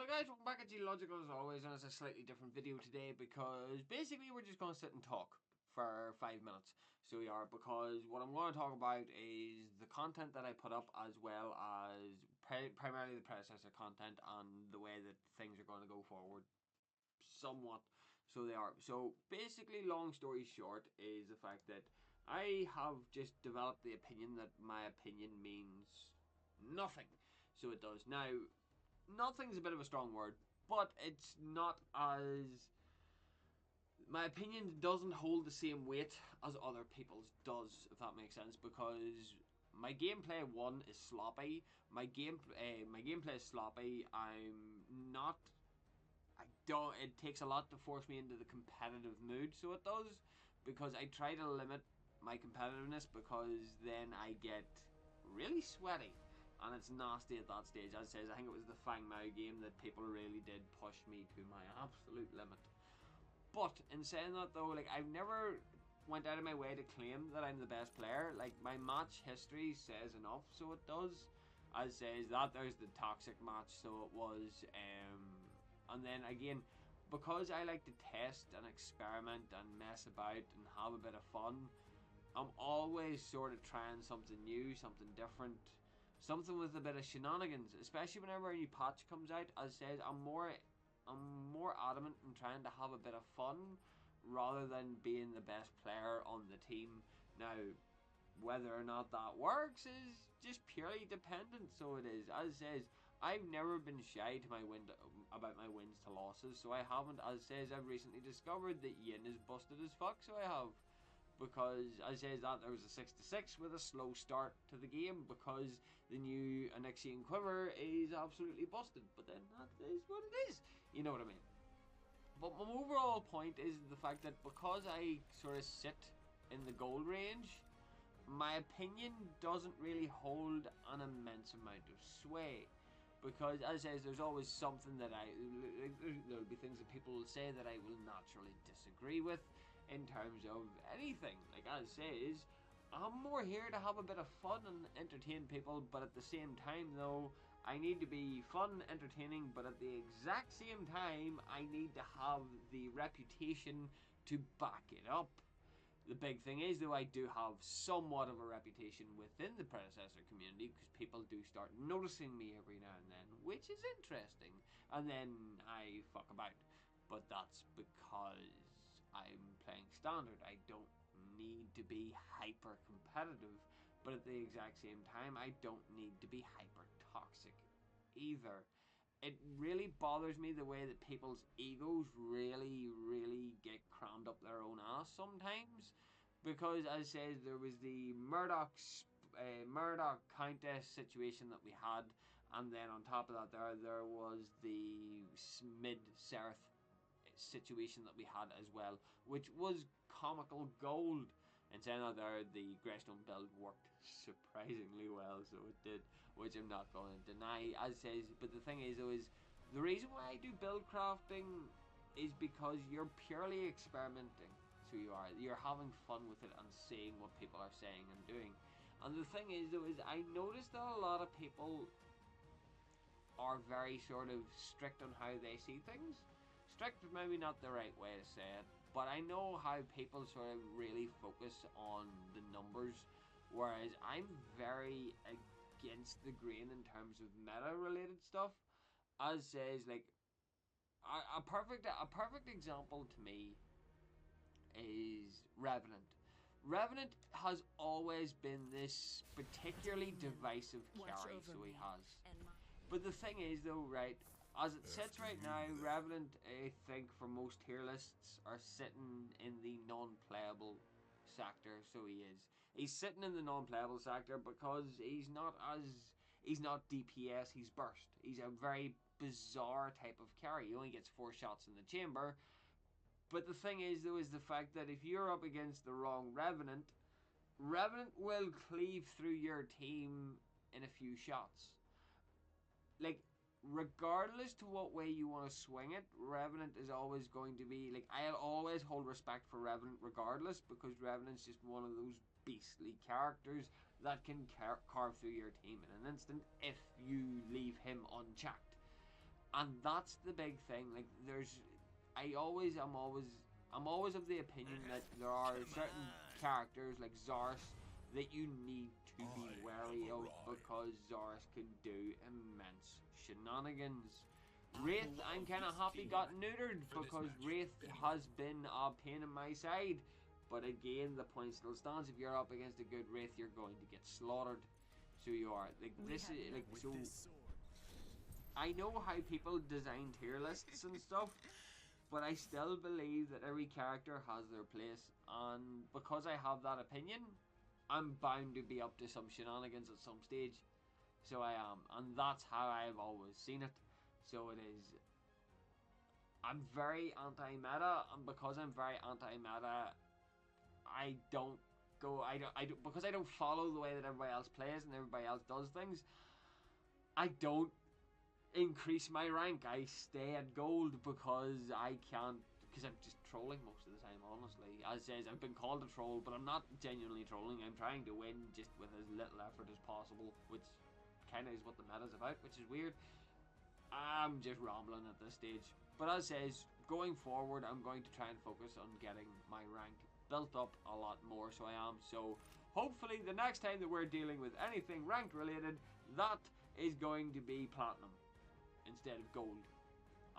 Hello guys, welcome back at Geological as always, and it's a slightly different video today because basically we're just going to sit and talk for 5 minutes. So we are, because what I'm going to talk about is the content that I put up, as well as primarily the predecessor content and the way that things are going to go forward somewhat. So they are. So basically, long story short, is the fact that I have just developed the opinion that my opinion means nothing. So it does. Now, nothing's a bit of a strong word, but it's not as... My opinion doesn't hold the same weight as other people's does, if that makes sense, because my gameplay, one, is sloppy. My gameplay is sloppy. I don't... It takes a lot to force me into the competitive mood, so it does, because I try to limit my competitiveness, because then I get really sweaty. And it's nasty at that stage. As I says, I think it was the Fang Mao game that people really did push me to my absolute limit. But in saying that though, like, I've never went out of my way to claim that I'm the best player. Like, my match history says enough, so it does. As says that there's the toxic match, so it was. And then again, because I like to test and experiment and mess about and have a bit of fun, I'm always sort of trying something new, something different. Something with a bit of shenanigans, especially whenever a new patch comes out. As I said, I'm more adamant in trying to have a bit of fun rather than being the best player on the team. Now, whether or not that works is just purely dependent. So it is. As it says, I've never been shy to about my wins to losses. So I haven't. As it says, I've recently discovered that Yin is busted as fuck. So I have. Because, as I says that, there was a 6-6 with a slow start to the game, because the new Onyxian Quiver is absolutely busted. But then that is what it is. You know what I mean? But my overall point is the fact that because I sort of sit in the gold range, my opinion doesn't really hold an immense amount of sway. Because, as I say, there's always something that there'll be things that people will say that I will naturally disagree with in terms of anything. Like, as I say, is I'm more here to have a bit of fun and entertain people, but at the same time, though, I need to be fun, entertaining, but at the exact same time, I need to have the reputation to back it up. The big thing is, though, I do have somewhat of a reputation within the predecessor community, because people do start noticing me every now and then, which is interesting. And then I fuck about. But that's because I'm playing standard. I don't need to be hyper competitive, but at the exact same time, I don't need to be hyper toxic either. It really bothers me the way that people's egos really get crammed up their own ass sometimes. Because, as I said, there was the Murdoch Countess situation that we had, and then on top of that there was the mid-Seraph situation that we had as well, which was comical gold. And saying that there, the Greystone build worked surprisingly well, so it did, which I'm not going to deny, as it says. But the thing is, though, is the reason why I do build crafting is because you're purely experimenting. So you're having fun with it and seeing what people are saying and doing. And the thing is, though, is I noticed that a lot of people are very sort of strict on how they see things. Strict is maybe not the right way to say it, but I know how people sort of really focus on the numbers, whereas I'm very against the grain in terms of meta related stuff. As says, like, a perfect example to me is Revenant. Revenant has always been this particularly divisive carry, so he has. But the thing is, though, right, as it sits right now, Revenant, I think, for most tier lists, are sitting in the non-playable sector, so he is. He's sitting in the non-playable sector because he's not DPS, he's burst. He's a very bizarre type of carry. He only gets 4 shots in the chamber. But the thing is, though, is the fact that if you're up against the wrong Revenant, Revenant will cleave through your team in a few shots. Like, regardless to what way you want to swing it, Revenant is always going to be, like, I'll always hold respect for Revenant regardless, because Revenant's just one of those beastly characters that can carve through your team in an instant if you leave him unchecked. And that's the big thing. Like, I'm always of the opinion that there are certain characters like Zars that you need to be wary of because Zars can do immense shenanigans. Wraith, I'm kind of happy got neutered because Wraith has been a pain in my side. But again, the point still stands. If you're up against a good Wraith, you're going to get slaughtered. So you are. Like, this is like so. I know how people design tier lists and stuff, but I still believe that every character has their place, and because I have that opinion, I'm bound to be up to some shenanigans at some stage. So I am, and that's how I've always seen it. So it is. I'm very anti-meta, and because I'm very anti-meta, I don't because I don't follow the way that everybody else plays and everybody else does things. I don't increase my rank. I stay at gold because I can't, because I'm just trolling most of the time, honestly. As says, I've been called a troll, but I'm not genuinely trolling. I'm trying to win just with as little effort as possible, which kind of is what the meta's about, which is weird. I'm just rambling at this stage. But as says, going forward, I'm going to try and focus on getting my rank built up a lot more, so I am. So hopefully the next time that we're dealing with anything rank related, that is going to be platinum instead of gold.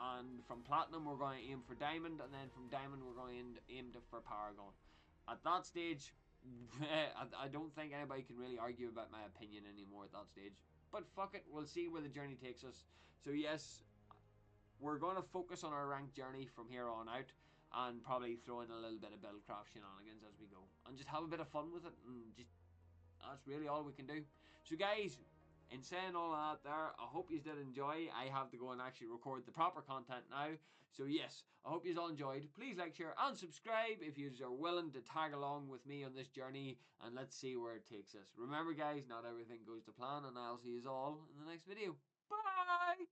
And from platinum we're going to aim for diamond, and then from diamond we're going to aim for paragon. At that stage, I don't think anybody can really argue about my opinion anymore at that stage. But fuck it, we'll see where the journey takes us. So yes, we're going to focus on our ranked journey from here on out, and probably throw in a little bit of buildcraft shenanigans as we go, and just have a bit of fun with it, and just that's really all we can do. So guys, in saying all that there, I hope you did enjoy. I have to go and actually record the proper content now. So yes, I hope you all enjoyed. Please like, share and subscribe if you are willing to tag along with me on this journey, and let's see where it takes us. Remember guys, not everything goes to plan, and I'll see you all in the next video. Bye!